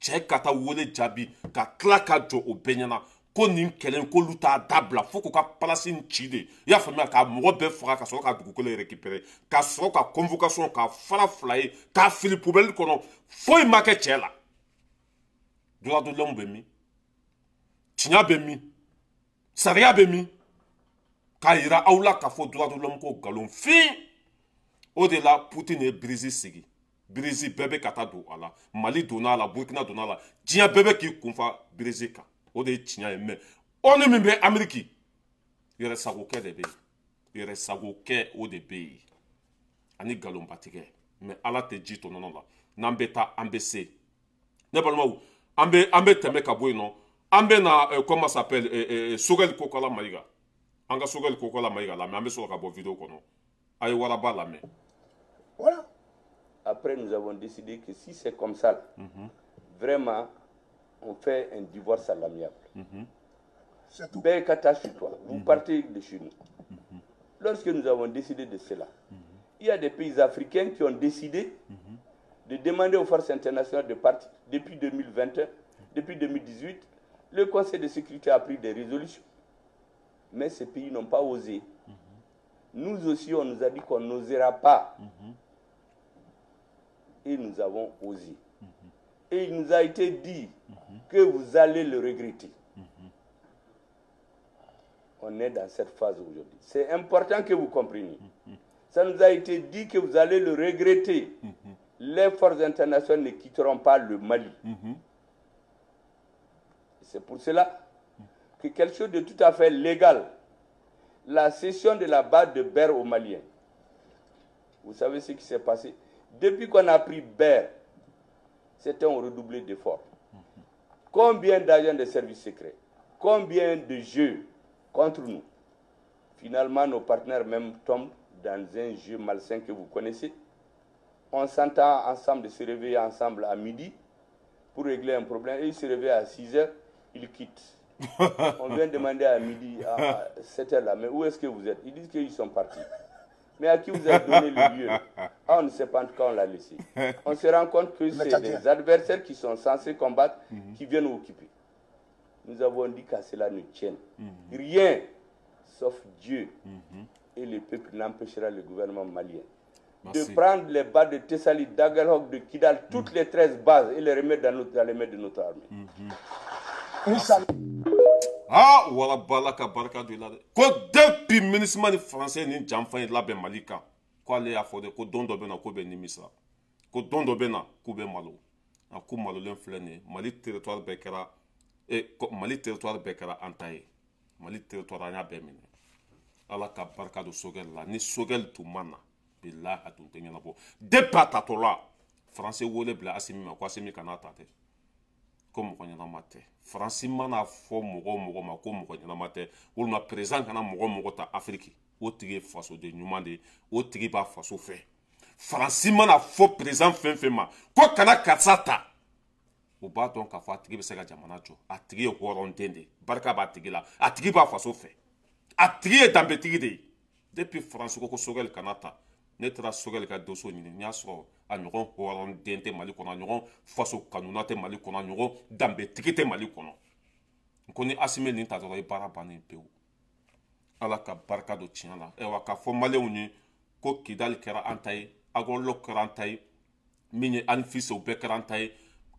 cɛ ka taa wele jaabi ka tila ka jɔ o bɛɛ ɲɛna ko nin kɛlɛ in k'olu t'a dabila fo k'u ka Palestine ci de i y'a faamuya ka mɔgɔ bɛɛ faga ka sɔrɔ ka dugukolo récupérer ka sɔrɔ ka convocation ka fara 2 ye k'a fili poubelle kɔnɔ foyi ma kɛ cɛ la droit de l'homme bɛ min tiɲɛ bɛ min sariya bɛ min k'a yira aw la k'a fɔ droit de l'homme ko nkalon fin o de la Poutine ye Brésil sigi Brésil bɛɛ bɛ ka taa don a la Mali donna a la Burkina donna a la diɲɛ bɛɛ bɛ k'i kunfa Brésil kan o de ye tiɲɛ ye mais ONU min bɛ Amérique yɛrɛsagokɛ de bɛ yen yɛrɛsagokɛ o de bɛ yen ani nkalonbatigɛ mais Ala tɛ ji to nɔnɔ la n'an bɛ taa an bɛ se ne balimaw an bɛ tɛmɛ ka bɔ yen nɔ an bɛ na comment ça s'appelle Sogɛli Kokala Mayiga an ka Sogɛli Kokala Mayiga lamɛn an bɛ sɔrɔ ka bɔ vidéo kɔnɔ a ye waraba lamɛn. Voilà. Après, nous avons décidé que si c'est comme ça, vraiment, on fait un divorce à l'amiable. Bekata sur toi. Vous partez de chez nous. Lorsque nous avons décidé de cela, il y a des pays africains qui ont décidé de demander aux forces internationales de partir depuis 2021, depuis 2018. Le Conseil de sécurité a pris des résolutions, mais ces pays n'ont pas osé. Nous aussi, on nous a dit qu'on n'osera pas. Et nous avons osé. Et il nous a été dit que vous allez le regretter. On est dans cette phase aujourd'hui. C'est important que vous compreniez. Ça nous a été dit que vous allez le regretter. Les forces internationales ne quitteront pas le Mali. C'est pour cela que quelque chose de tout à fait légal, la cession de la base de Ber aux Maliens. Vous savez ce qui s'est passé? Depuis qu'on a pris Ber, certains ont redoublé d'efforts. Combien d'agents de services secrets? Combien de jeux contre nous? Finalement, nos partenaires même tombent dans un jeu malsain que vous connaissez. On s'entend ensemble de se réveiller ensemble à midi pour régler un problème. Et ils se réveillent à 6 heures, ils quittent. On vient demander à midi, à 7 heures là, mais où est-ce que vous êtes? Ils disent qu'ils sont partis. Mais à qui vous avez donné le lieu? On ne sait pas, en tout cas on l'a laissé. On se rend compte que c'est des adversaires qui sont censés combattre, qui viennent occuper. Nous avons dit qu'à cela ne tienne. Rien, sauf Dieu et le peuple n'empêchera le gouvernement malien de prendre les bases de Tessali, d'Agalhok, de Kidal, toutes les 13 bases et les remettre dans les mains de notre armée. Ah, voilà, balaka baraka de la. Ko depuis ministre français ni jamfan la ben malika. Ko ale afode ko dondo bena ko ben nimisa. Ko dondo bena ko ben malo. A ko malo len flene, Mali territoire bekera et Mali territoire bekera antaye. Mali territoire nya be mine. Ala ka baraka do sogel la ni sogel tu mana. Billah atun tenya na bo. Depata tola. Français wole bla asimi ma ko asimi kana tate. Comme on y a maté. Francis mana fo mogo ma ko mogo na maté. Ou ma présent kana mogo ta Afrique. O tigi faso de nyumande, o tigi ba faso fait. Francis mana fo présent fin ma. Ko kana katsata. O ba donc ka fa tigi be se ga jamana jo. A tigi ko rondende. Barka ba tigi la. A tigi ba faso fait. A tigi dambe tigi de. Depuis France ko sogel kanata. Ne tra sogel ka doso ni nya so a ɲɔgɔn hɔrɔn den tɛ Mali kɔnɔ, a ɲɔgɔn faso kanuna tɛ Mali kɔnɔ, a ɲɔgɔn danbe tigi tɛ Mali kɔnɔ. Ko ni Asimi nin ta dɔrɔn i baara bannen pewu. Ala ka barika don tiɲɛ la. Wa k'a fɔ maliyɛnw ye ko Kidali kɛra an ta ye, Agɔlɔ kɛra an ta ye, min ye Anifisɛw bɛɛ kɛra an ta ye,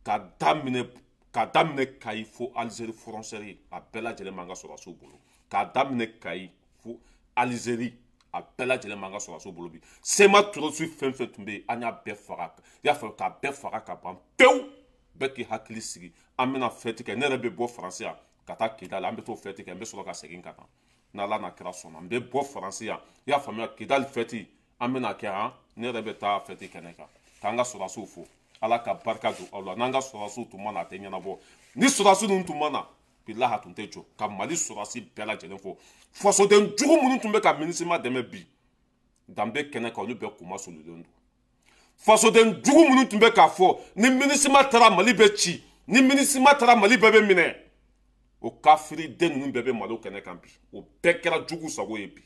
ka daminɛ Kayi fo Alizeri frontière ye, a bɛɛ lajɛlen man ka sɔrɔdasiw bolo. K'a daminɛ Kayi fo Alizeri, a bɛɛ lajɛlen man ka sɔrɔdasiw bolo bi. Sema Turɔsi fɛn fɛn tun bɛ yen, an y'a bɛɛ faga. I y'a fɔ k'a bɛɛ faga ka ban pewu. Bɛɛ k'i hakili sigi. An bɛna fɛti kɛ, ne yɛrɛ bɛ bɔ Faransi yan ka taa Kidali, an bɛ t'o fɛti kɛ, n bɛ sɔrɔ ka segin ka na. N'Ala n'a kɛra sɔnna, n bɛ bɔ Faransi yan. I y'a faamuya, Kidali fɛti, an bɛna kɛ han, ne yɛrɛ bɛ taa fɛti kɛnɛ kan. K'an ka sɔrɔdasiw fo. Ala ka barika don aw la. N'an ka sɔrɔdasiw tun ma na, a tɛ ɲɛnabɔ. Ni sɔrɔdasi ninnu tun ma na, bilahi a tun tɛ jɔ. Ka Mali sɔrɔdasi bɛɛ lajɛlen fo. Fasoden jugu minnu tun bɛ ka MINUSMA dɛmɛ bi, danbe kɛnɛ kan olu bɛɛ kuma solulen don. Fasoden jugu minnu tun bɛ k'a fɔ ni MINUSMA taara Mali bɛ ci, ni MINUSMA taara Mali bɛɛ bɛ minɛ. O kafiri den ninnu bɛɛ bɛ Mali kɛnɛ kan bi. O bɛɛ kɛra jugu sago ye bi.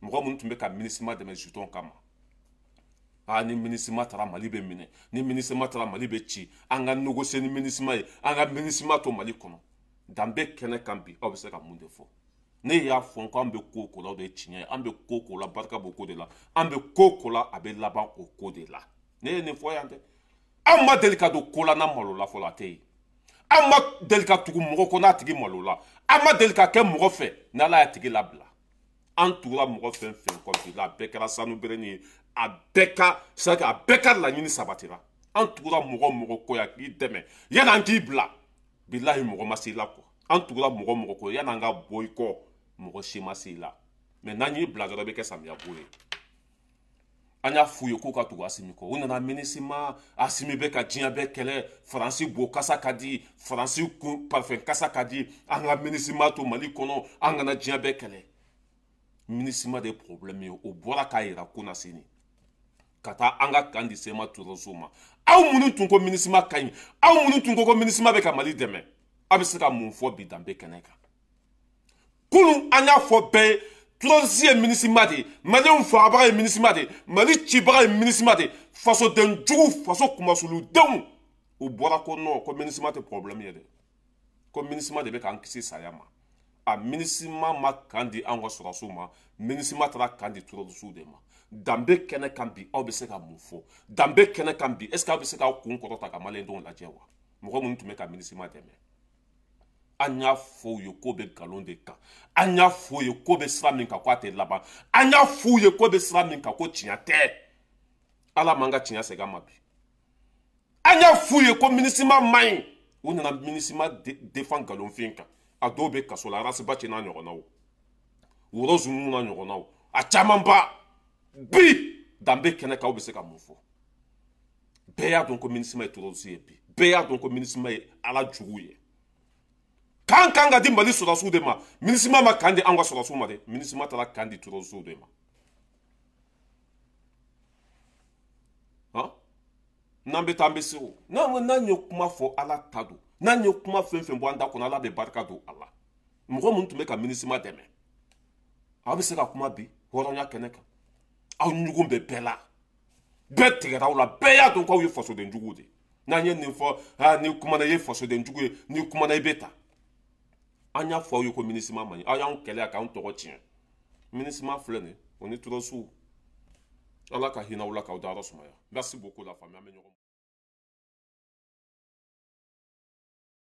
Mɔgɔ minnu tun bɛ ka MINUSMA dɛmɛ jeton kama. Ni MINUSMA taara Mali bɛ minɛ, ni MINUSMA taara Mali bɛ ci, an ka négocier ni MINUSMA ye, an ka MINUSMA to Mali kɔnɔ. Danbe kɛnɛ kan bi, aw bɛ se ka mun de fɔ? Ne y'a fɔ ko an bɛ ko o ko la o de ye tiɲɛ ye, an bɛ ko o ko la barika b'o ko de la, an bɛ ko o ko la a bɛ laban o ko de la. Ne ye nin fɔ yan dɛ. An ma deli ka don ko la n'a malola fɔlɔ, a tɛ yen. An ma deli ka tugu mɔgɔ kɔ n'a tigi malola. An ma deli ka kɛ mɔgɔ fɛ n'Ala y'a tigi labila. An tugura mɔgɔ fɛn fɛn kɔ bi la, a bɛɛ kɛra sanu bereni ye, a bɛɛ ka laɲini sabatira. An tugura mɔgɔ kɔ yan k'i dɛmɛ yan'an k'i bila, bilahi mɔgɔ ma se i la kɔ. An tugura mɔgɔ kɔ yan'an ka bɔ i kɔ, mɔgɔ si ma se i la. Mais n'an y'i bila dɔrɔn i bɛ kɛ samiya bo ye. An y'a f'u ye k'u ka tugu Asimi kɔ. U nana MINUSMA, Asimi bɛ ka diɲɛ bɛɛ kɛlɛ, Faransi bo kasa ka di, Faransi parfum kasa ka di, an ka MINUSMA to Mali kɔnɔ, an kana diɲɛ bɛɛ kɛlɛ. MINUSMA de problème ye, o bɔra k'a yira ko na sini. Ka taa an ka kan di Sema Turɔsiw ma. Aw minnu tun ko MINUSMA ka ɲi, aw minnu tun ko MINUSMA bɛ ka Mali dɛmɛ, a bɛ se ka mun fɔ bi danbe kɛnɛ kan? kunu an y'a fɔ bɛɛ ye turɔlisi ye minisima de ye maliyɛnw fagabaga ye minisima de ye mali cibaga ye minisima de ye fasoden jugu faso kumasuludenw u bɔra ko non ko minisima tɛ problème ye dɛ ko minisima de bɛ k'an kisi saya ma a minisima ma kan di an ka sɔrɔsiw ma minisima taara kan di turɔlisiw de ma danbe kɛnɛ kan bi aw bɛ se ka mun fɔ danbe kɛnɛ kan bi est ce que aw bɛ se k'aw kun kɔrɔta ka maliyɛndenw lajɛ wa mɔgɔ minnu tun bɛ ka minisima dɛmɛ an y'a fɔ u ye ko bɛ nkalon de kan an y'a fɔ u ye ko bɛ sira min kan ko a tɛ laban an y'a fɔ u ye ko bɛ sira min kan ko tiɲɛ tɛ ala man ka tiɲɛ segin an ma bi an y'a f'u ye ko minisima man ɲi u nana minisima defan nkalonfin kan a dɔw bɛ kaso la arasiba cɛ n'a ɲɔgɔnnaw woro zunu n'a ɲɔgɔnnaw a camanba bi danbe kɛnɛ kan aw bɛ se ka mun fɔ bɛɛ y'a dɔn ko minisima ye turɔlisi ye bi bɛɛ y'a dɔn ko minisima ye ala jugu ye kan kan ka di mali sɔrɔsiw de ma minisima ma kan di an ka sɔrɔsiw ma dɛ minisima taara kan di turɔlisiw de ma n'an bɛ taa an bɛ se o n'an ye kuma fɔ ala ta don n'an ye kuma fɛn fɛn bɔ an da kɔnɔ ala bɛ barika don a la mɔgɔ minnu tun bɛ ka minisima dɛmɛ aw bɛ se ka kuma bi hɔrɔnya kɛnɛ kan aw ɲugun bɛ bɛɛ la bɛɛ tigɛra aw la bɛɛ y'a dɔn k'aw ye fasoden jugu de n'an ye nin fɔ n'i kumana i ye fasoden jugu ye n'i kumana i bɛ ta an y'a fɔ aw ye ko minisima man ɲi aw y'anw kɛlɛ a k'anw tɔgɔ tiɲɛ minisima filɛ nin o ni turɔlisiw ala ka hinɛ aw la k'aw dayɔrɔ sumaya merci beaucoup la famille an bɛ ɲɔgɔn